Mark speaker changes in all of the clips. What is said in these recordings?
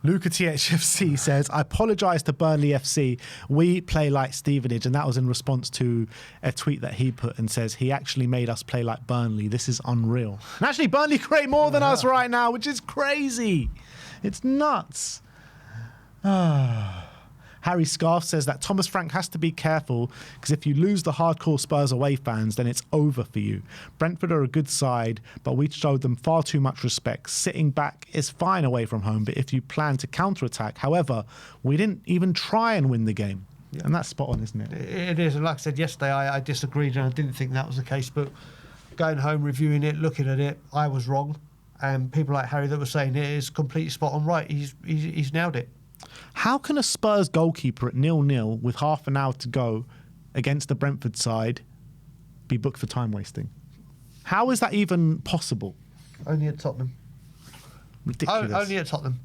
Speaker 1: Luca THFC says, I apologise to Burnley FC. We play like Stevenage. And that was in response to a tweet that he put and says, he actually made us play like Burnley. This is unreal. And actually, Burnley create more than us right now, which is crazy. It's nuts. Harry Scarf says that Thomas Frank has to be careful because if you lose the hardcore Spurs away fans, then it's over for you. Brentford are a good side, but we showed them far too much respect. Sitting back is fine away from home, but if you plan to counter-attack, however, we didn't even try and win the game. Yeah. And that's spot on, isn't it?
Speaker 2: It is. And like I said yesterday, I disagreed and I didn't think that was the case. But going home, reviewing it, looking at it, I was wrong. And people like Harry that were saying it is completely spot on right. He's nailed it.
Speaker 1: How can a Spurs goalkeeper at 0-0 with half an hour to go against the Brentford side be booked for time wasting? How is that even possible?
Speaker 2: Only at Tottenham.
Speaker 1: Ridiculous.
Speaker 2: Only at Tottenham.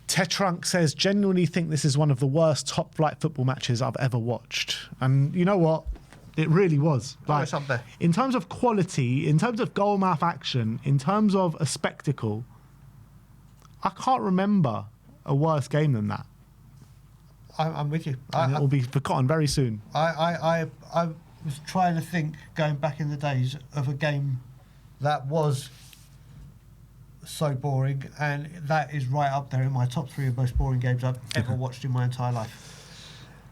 Speaker 1: Tetrunk says, genuinely think this is one of the worst top flight football matches I've ever watched. And you know what? It really was.
Speaker 2: Like, it's up there.
Speaker 1: In terms of quality, in terms of goal mouth action, in terms of a spectacle, I can't remember a worse game than that.
Speaker 2: I'm with you.
Speaker 1: And it will be forgotten very soon.
Speaker 2: I was trying to think, going back in the days, of a game that was so boring, and that is right up there in my top 3 of most boring games I've ever watched in my entire life.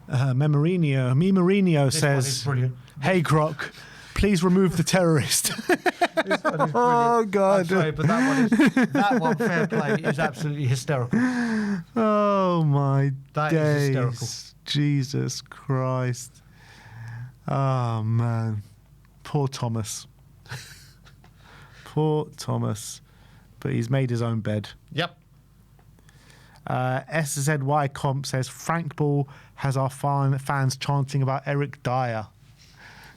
Speaker 1: Mourinho says, hey Croc, please remove the terrorist.
Speaker 2: This one is
Speaker 1: oh God!
Speaker 2: I'm sorry, but that one, fair play, is absolutely hysterical.
Speaker 1: Oh my
Speaker 2: That
Speaker 1: days.
Speaker 2: is hysterical.
Speaker 1: Jesus Christ! Oh man, poor Thomas. Poor Thomas, but he's made his own bed.
Speaker 2: Yep.
Speaker 1: SZY Comp says Frank Ball has our fans chanting about Eric Dyer.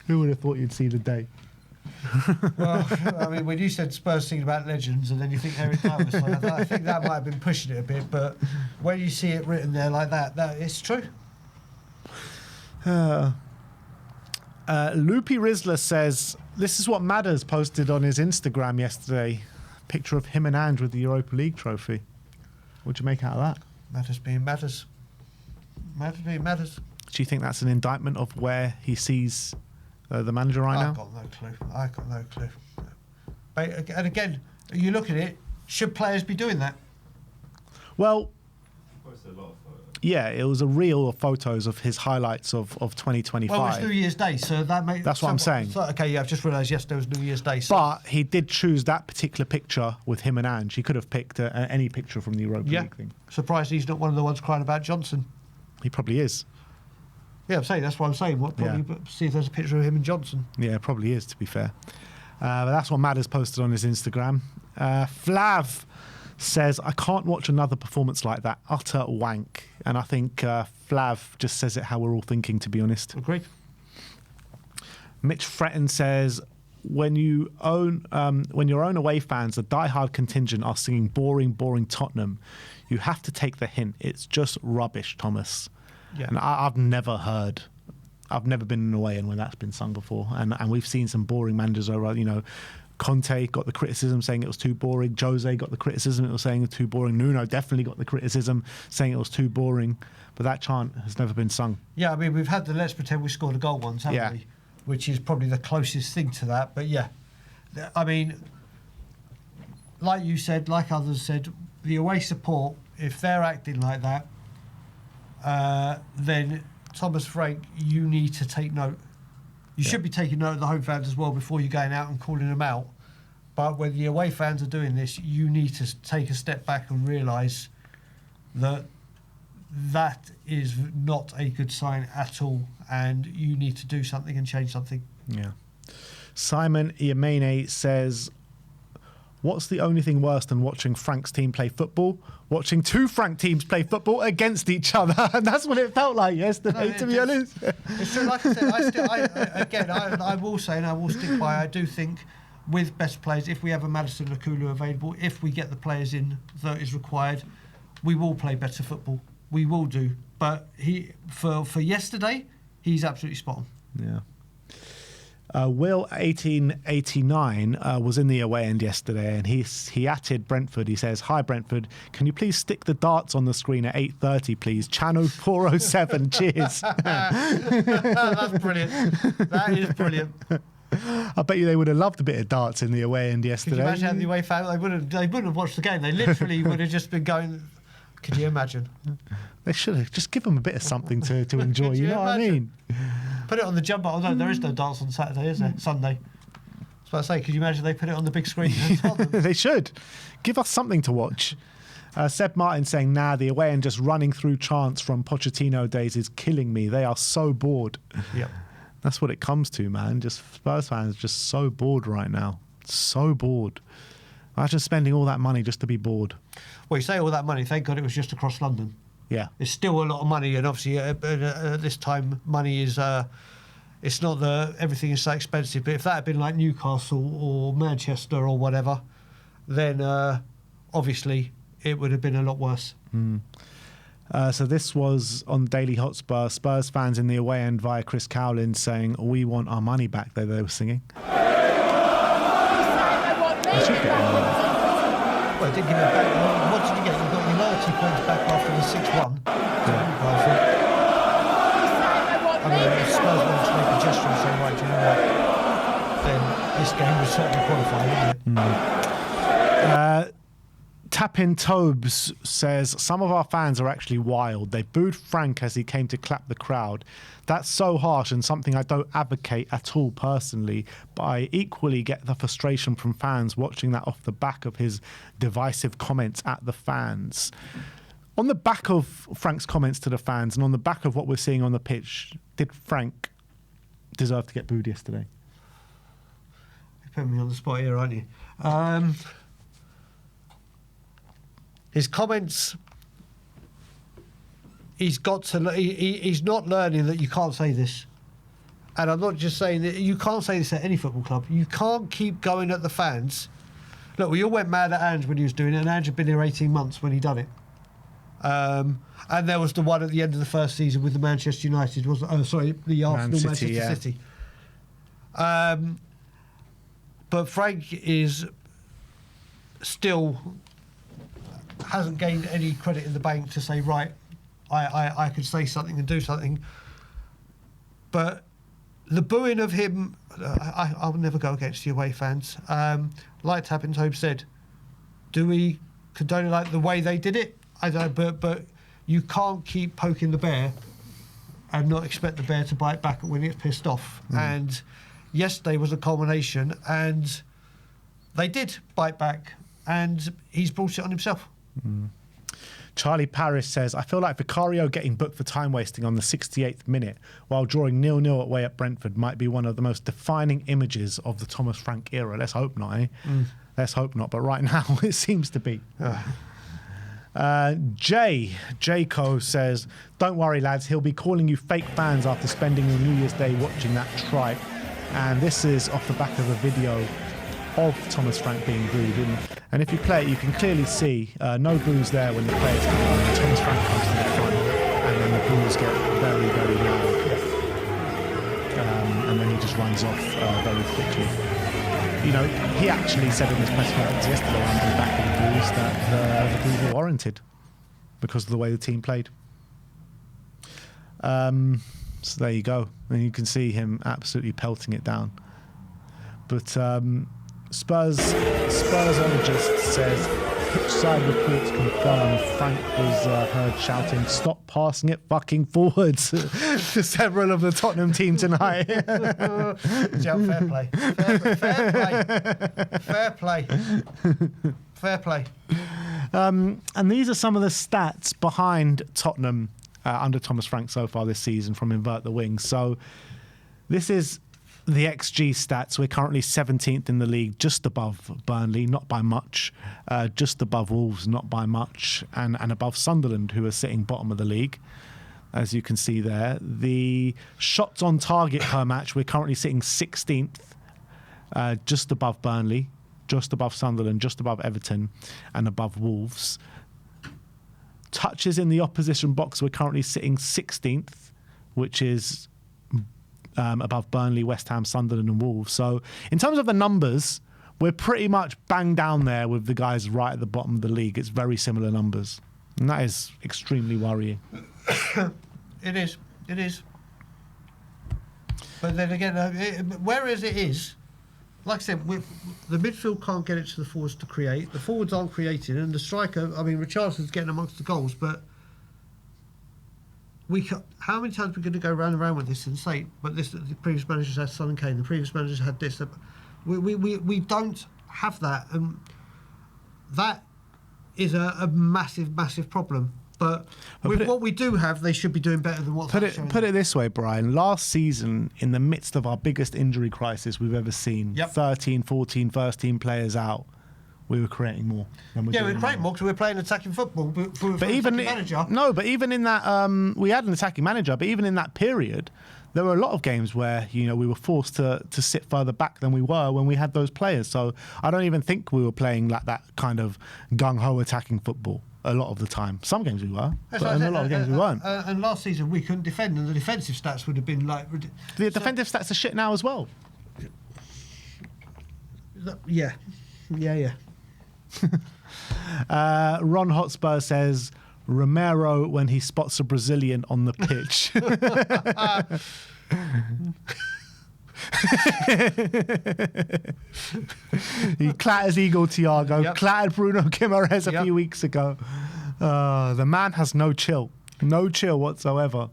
Speaker 1: Who would have thought you'd see the day?
Speaker 2: Well, I mean, when you said Spurs thinking about legends and then you think Eric Dyer was like, I think that might have been pushing it a bit, but when you see it written there like that it's true.
Speaker 1: Loopy Rizzler says, this is what Madders posted on his Instagram yesterday. Picture of him and Ange with the Europa League trophy. What'd you make out of that?
Speaker 2: Matters being matters. Matters being matters.
Speaker 1: Do you think that's an indictment of where he sees the manager right now?
Speaker 2: I've got no clue. But, and again, you look at it, should players be doing that?
Speaker 1: Well,
Speaker 3: Posted a lot of photos.
Speaker 1: Yeah, it was a reel of photos of his highlights of 2025.
Speaker 2: Well, it's New Year's Day, so that makes...
Speaker 1: That's what I'm saying.
Speaker 2: Okay, yeah, I've just realised yesterday was New Year's Day. So.
Speaker 1: But he did choose that particular picture with him and Ange. He could have picked any picture from the Europa League thing.
Speaker 2: Surprised he's not one of the ones crying about Johnson.
Speaker 1: He probably is.
Speaker 2: Yeah, I'm saying, that's what I'm saying. See if there's a picture of him and Johnson.
Speaker 1: Yeah, probably is, to be fair. But that's what Matt has posted on his Instagram. Flav says, I can't watch another performance like that. Utter wank. And I think Flav just says it how we're all thinking, to be honest.
Speaker 2: Agreed.
Speaker 1: Mitch Fretton says, when your own away fans, the diehard contingent, are singing boring, boring Tottenham, you have to take the hint. It's just rubbish, Thomas. Yeah. And I've never been in an away end when that's been sung before. And we've seen some boring managers over, Conte got the criticism saying it was too boring. Jose got the criticism, it was saying it was too boring. Nuno definitely got the criticism saying it was too boring. But that chant has never been sung.
Speaker 2: Yeah, I mean, we've had the let's pretend we scored a goal once, haven't we? Which is probably the closest thing to that. But yeah, I mean, like you said, like others said, the away support, if they're acting like that, then Thomas Frank, you need to take note. You should be taking note of the home fans as well before you're going out and calling them out. But when the away fans are doing this, you need to take a step back and realise that that is not a good sign at all, and you need to do something and change something.
Speaker 1: Yeah. Simon Iamene says, what's the only thing worse than watching Frank's team play football? Watching two Frank teams play football against each other. And that's what it felt like yesterday, to be honest.
Speaker 2: It's true. Like I said, I will say, and I will stick by, I do think with best players, if we have a Maddison Akulu available, if we get the players in that is required, we will play better football. We will do. But for yesterday, he's absolutely spot on.
Speaker 1: Will 1889 was in the away end yesterday, and he atted Brentford. He says, "Hi Brentford, can you please stick the darts on the screen at 8:30, please? Channel 407. Cheers."
Speaker 2: That's brilliant. That is brilliant.
Speaker 1: I bet you they would have loved a bit of darts in the away end yesterday.
Speaker 2: Could you imagine how the away fan? They wouldn't have watched the game. They literally would have just been going. Could you imagine?
Speaker 1: They should have just give them a bit of something to enjoy. you know what I mean?
Speaker 2: Put it on the jumper. Oh no, there is no darts on Saturday, is there? Sunday. I was about to say, could you imagine they put it on the big screen?
Speaker 1: They should. Give us something to watch. Seb Martin saying, "Nah, the away and just running through chants from Pochettino days is killing me. They are so bored."
Speaker 2: Yep.
Speaker 1: That's what it comes to, man. Just Spurs fans just so bored right now. So bored. Imagine spending all that money just to be bored.
Speaker 2: Well, you say all that money. Thank God it was just across London.
Speaker 1: Yeah.
Speaker 2: It's still a lot of money, and obviously at this time, money is. It's not everything is so expensive. But if that had been like Newcastle or Manchester or whatever, then obviously it would have been a lot worse.
Speaker 1: So this was on Daily Hotspur. Spurs fans in the away end via Chris Cowlin saying, "We want our money back." They were singing. They should get their money back.
Speaker 2: Well, it did give it back. What did you get? You got your loyalty points back after the 6-1. I mean, if Spurs wanted to make a gesture and say, right, do you know what? Then this game was certainly qualified, wouldn't it?
Speaker 1: Tapin Tobes says, "Some of our fans are actually wild. They booed Frank as he came to clap the crowd. That's so harsh and something I don't advocate at all personally, but I equally get the frustration from fans watching that off the back of his divisive comments at the fans." On the back of Frank's comments to the fans and on the back of what we're seeing on the pitch, did Frank deserve to get booed yesterday?
Speaker 2: You put me on the spot here, aren't you? His comments, he's not learning that you can't say this. And I'm not just saying that you can't say this at any football club. You can't keep going at the fans. Look, we all went mad at Ange when he was doing it, and Ange had been here 18 months when he done it. And there was the one at the end of the first season with the Manchester United, the Arsenal, Manchester City. But Frank is still hasn't gained any credit in the bank to say, right, I could say something and do something. But the booing of him, I'll never go against the away fans. Like Tapin Tobe said, do we condone it like the way they did it? I don't know, but you can't keep poking the bear and not expect the bear to bite back when it's pissed off. And yesterday was a culmination, and they did bite back, and he's brought it on himself.
Speaker 1: Charlie Paris says, "I feel like Vicario getting booked for time wasting on the 68th minute while drawing 0-0 away at Brentford might be one of the most defining images of the Thomas Frank era." Let's hope not, eh? Let's hope not, but right now it seems to be. Jayco says, "Don't worry lads, he'll be calling you fake fans after spending your New Year's Day watching that tripe." And this is off the back of a video of Thomas Frank being booed. And if you play it, you can clearly see no boos there when the players come on. Thomas Frank comes to the front, and then the boos get very, very loud. And then he just runs off very quickly. You know, he actually said in his press conference yesterday on the back of the boos that the boos were warranted because of the way the team played. So there you go. And you can see him absolutely pelting it down. But Spursologist says, "Pitchside reports confirm Frank was heard shouting, 'Stop passing it fucking forwards' to several of the Tottenham team tonight."
Speaker 2: Fair play. Fair play.
Speaker 1: And these are some of the stats behind Tottenham under Thomas Frank so far this season from Invert the Wings. So this is the XG stats. We're currently 17th in the league, just above Burnley, not by much, just above Wolves, not by much, and above Sunderland, who are sitting bottom of the league, as you can see there. The shots on target per match, we're currently sitting 16th, just above Burnley, just above Sunderland, just above Everton, and above Wolves. Touches in the opposition box, we're currently sitting 16th, which is above Burnley, West Ham, Sunderland and Wolves. So in terms of the numbers, we're pretty much bang down there with the guys right at the bottom of the league. It's very similar numbers. And that is extremely worrying.
Speaker 2: It is. It is. But then again, whereas it is, like I said, the midfield can't get it to the forwards to create. The forwards aren't creating, and the striker, I mean, Richardson's getting amongst the goals, but how many times are we going to go round and round with this and say, but the previous managers had Son and Kane, the previous managers had this. We don't have that, and that is a massive, massive problem. But with what we do have, they should be doing better than what's happening.
Speaker 1: Put it this way, Brian. Last season, in the midst of our biggest injury crisis we've ever seen, 13, 14 first-team players out, we were creating more.
Speaker 2: We were creating more because we were playing attacking football. But even manager.
Speaker 1: No, but even in that, we had an attacking manager. But even in that period, there were a lot of games where we were forced to sit further back than we were when we had those players. So I don't even think we were playing like that kind of gung-ho attacking football. A lot of the time. Some games we were, but in a lot of games we weren't.
Speaker 2: And last season we couldn't defend, and the defensive stats would have been like...
Speaker 1: The defensive stats are shit now as well.
Speaker 2: Yeah.
Speaker 1: Ron Hotspur says, Romero when he spots a Brazilian on the pitch. He clatters Igor Thiago, clattered Bruno Guimaraes a few weeks ago. The man has no chill whatsoever.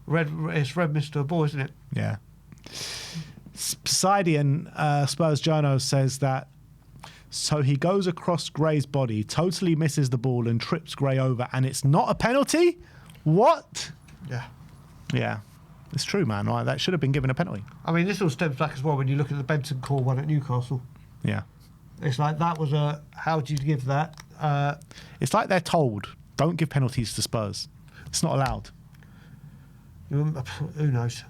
Speaker 2: It's Red Mr. Boy, isn't it?
Speaker 1: Yeah. Poseidon, Spurs Jono says that, so he goes across Gray's body, totally misses the ball and trips Gray over, and it's not a penalty? What? Yeah. It's true, man. Right? That should have been given a penalty.
Speaker 2: I mean, this all stems back as well when you look at the Benton Core one at Newcastle.
Speaker 1: Yeah.
Speaker 2: It's like that was a... How do you give that?
Speaker 1: It's like they're told, don't give penalties to Spurs. It's not allowed.
Speaker 2: Who knows?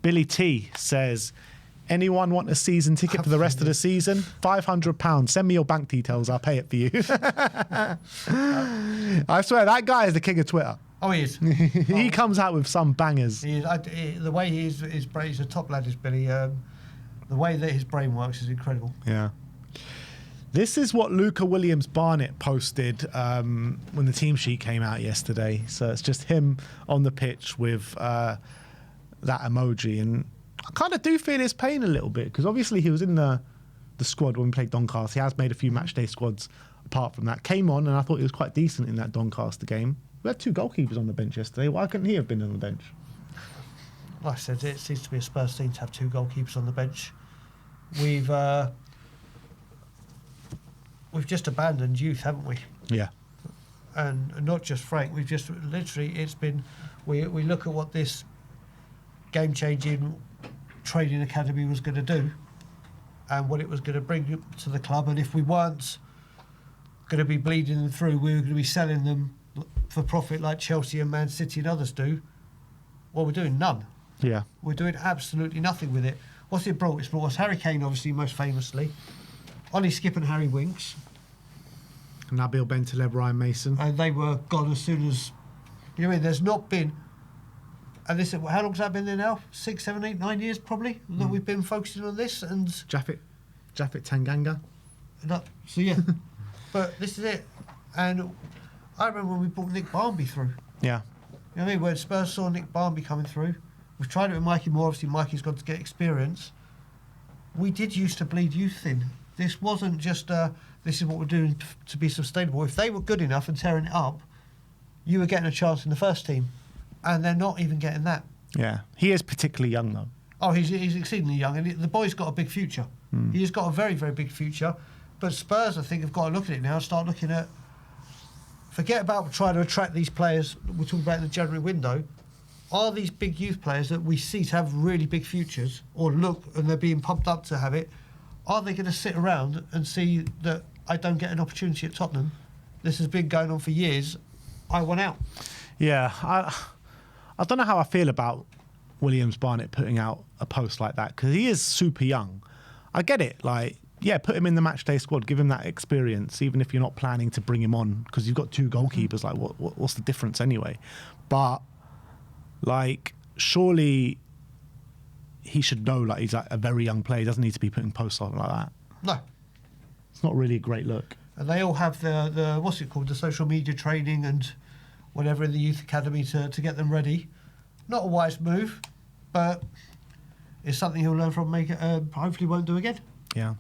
Speaker 1: Billy T says, anyone want a season ticket for the rest of the season? £500. Send me your bank details. I'll pay it for you. I swear, that guy is the king of Twitter.
Speaker 2: Oh, he is.
Speaker 1: He comes out with some bangers.
Speaker 2: He is. The way he's a top lad, is Billy. The way that his brain works is incredible.
Speaker 1: Yeah. This is what Luca Williams-Barnett posted when the team sheet came out yesterday. So it's just him on the pitch with that emoji. And I kind of do feel his pain a little bit because obviously he was in the squad when we played Doncaster. He has made a few matchday squads apart from that. Came on and I thought he was quite decent in that Doncaster game. We had 2 goalkeepers on the bench yesterday. Why couldn't he have been on the bench?
Speaker 2: Like I said, it seems to be a Spurs thing to have 2 goalkeepers on the bench. We've just abandoned youth, haven't we?
Speaker 1: Yeah.
Speaker 2: And not just Frank. We've just literally, it's been... We look at what this game-changing training academy was going to do and what it was going to bring to the club. And if we weren't going to be bleeding them through, we were going to be selling them for profit like Chelsea and Man City and others do. Well, we're doing none.
Speaker 1: Yeah.
Speaker 2: We're doing absolutely nothing with it. What's it brought? It's brought us Harry Kane, obviously, most famously. Ollie Skip and Harry Winks.
Speaker 1: Nabil Bentaleb, Ryan Mason.
Speaker 2: And they were gone as soon as... You know what I mean? There's not been... And this, how long has that been there now? 6, 7, 8, 9 years, probably, that we've been focusing on this. And
Speaker 1: Japhet Tanganga.
Speaker 2: So, yeah. But this is it. And I remember when we brought Nick Barmby through.
Speaker 1: Yeah.
Speaker 2: You know what I mean? When Spurs saw Nick Barmby coming through, we've tried it with Mikey Moore. Obviously, Mikey's got to get experience. We did used to bleed youth thin. This wasn't just, this is what we're doing to be sustainable. If they were good enough and tearing it up, you were getting a chance in the first team. And they're not even getting that.
Speaker 1: Yeah. He is particularly young, though.
Speaker 2: Oh, he's exceedingly young. And the boy's got a big future. He has got a very, very big future. But Spurs, I think, have got to look at it now and start looking at... Forget about trying to attract these players we're talking about in the January window. Are these big youth players that we see to have really big futures, or look and they're being pumped up to have it, are they going to sit around and see that I don't get an opportunity at Tottenham? This has been going on for years. I want out.
Speaker 1: Yeah, I don't know how I feel about Williams-Barnett putting out a post like that because he is super young. I get it, like... Yeah, put him in the matchday squad, give him that experience, even if you're not planning to bring him on, because you've got 2 goalkeepers. Like, what's the difference anyway? But, like, surely he should know like he's like a very young player. He doesn't need to be putting posts on like that.
Speaker 2: No.
Speaker 1: It's not really a great look.
Speaker 2: And they all have the what's it called, the social media training and whatever in the youth academy to get them ready. Not a wise move, but it's something he'll learn from. Hopefully won't do again.
Speaker 1: Yeah.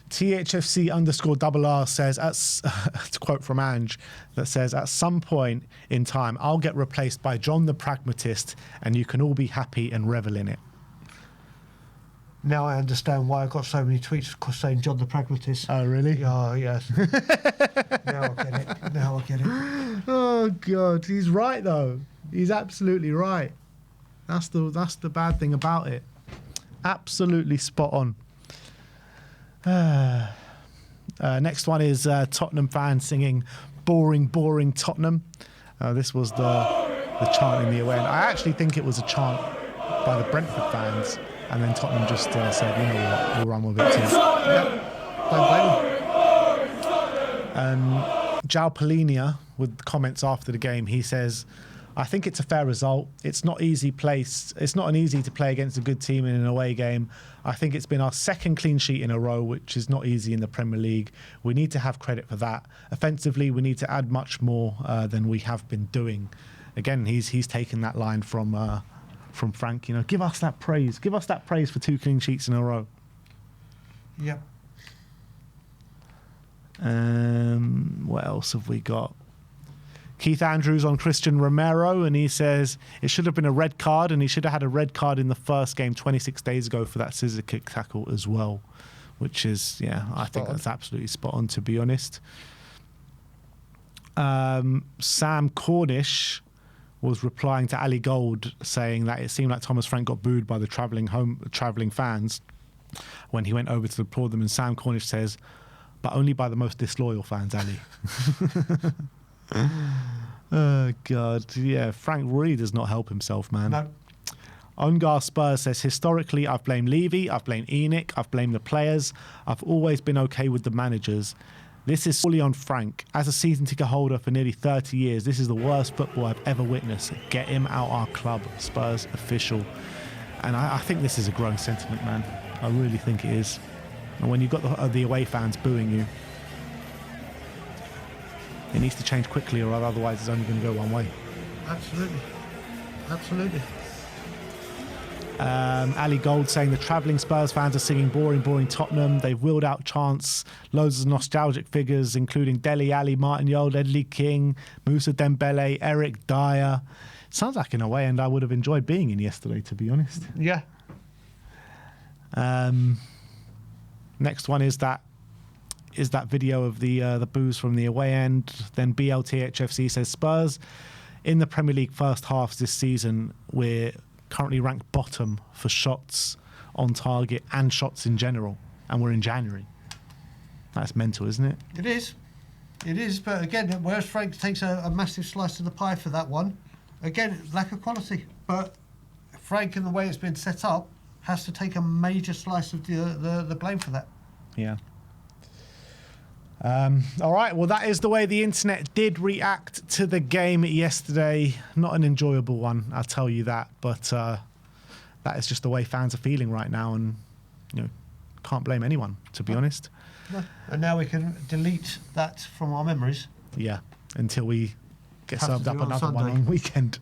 Speaker 1: THFC_RR says, it's a quote from Ange that says, at some point in time, I'll get replaced by John the Pragmatist and you can all be happy and revel in it.
Speaker 2: Now I understand why I got so many tweets saying John the Pragmatist.
Speaker 1: Oh, really?
Speaker 2: Oh, yes. Now I get it.
Speaker 1: Oh, God. He's right, though. He's absolutely right. That's the bad thing about it. Absolutely spot on. Next one is Tottenham fans singing "Boring, Boring Tottenham." This was the chant in the away end. I actually think it was a chant by the Brentford fans, and then Tottenham just said, you know what, we'll run with it too.
Speaker 2: Yep. Don't blame them.
Speaker 1: João Polinia, with comments after the game, he says, I think it's a fair result. It's not easy place. It's not an easy to play against a good team in an away game. I think it's been our second clean sheet in a row, which is not easy in the Premier League. We need to have credit for that. Offensively, we need to add much more than we have been doing. Again, he's taken that line from Frank. You know, give us that praise. Give us that praise for 2 clean sheets in a row.
Speaker 2: Yep.
Speaker 1: What else have we got? Keith Andrews on Christian Romero, and he says it should have been a red card, and he should have had a red card in the first game 26 days ago for that scissor kick tackle as well, which is, I think that's absolutely spot on, to be honest. Sam Cornish was replying to Ali Gold saying that it seemed like Thomas Frank got booed by the travelling fans when he went over to applaud them, and Sam Cornish says, but only by the most disloyal fans, Ali. Oh, God. Yeah, Frank really does not help himself, man.
Speaker 2: No.
Speaker 1: Ongar Spurs says, historically, I've blamed Levy, I've blamed Enoch, I've blamed the players. I've always been okay with the managers. This is fully on Frank. As a season ticket holder for nearly 30 years, this is the worst football I've ever witnessed. Get him out our club, Spurs official. And I think this is a growing sentiment, man. I really think it is. And when you've got the away fans booing you, it needs to change quickly, or otherwise it's only going to go one way.
Speaker 2: Absolutely. Absolutely.
Speaker 1: Ali Gold saying the travelling Spurs fans are singing boring, boring Tottenham. They've wheeled out chants, loads of nostalgic figures, including Dele Alli, Martin Yole, Ledley King, Moussa Dembele, Eric Dyer. Sounds like an away end I would have enjoyed being in yesterday, to be honest.
Speaker 2: Yeah.
Speaker 1: Next one is that video of the boos from the away end. Then BLTHFC says Spurs in the Premier League first halves this season, we're currently ranked bottom for shots on target and shots in general, and we're in January. That's mental, isn't it?
Speaker 2: It is. It is, but again, whereas Frank takes a massive slice of the pie for that one, again, lack of quality. But Frank, in the way it's been set up, has to take a major slice of the blame for that.
Speaker 1: Yeah. All right, well, that is the way the internet did react to the game yesterday. Not an enjoyable one, I'll tell you that, but that is just the way fans are feeling right now, and can't blame anyone, to be honest.
Speaker 2: No. And now we can delete that from our memories.
Speaker 1: Yeah, until we get
Speaker 2: Have to
Speaker 1: served
Speaker 2: do
Speaker 1: up
Speaker 2: it on
Speaker 1: another one
Speaker 2: Sunday.
Speaker 1: on weekend.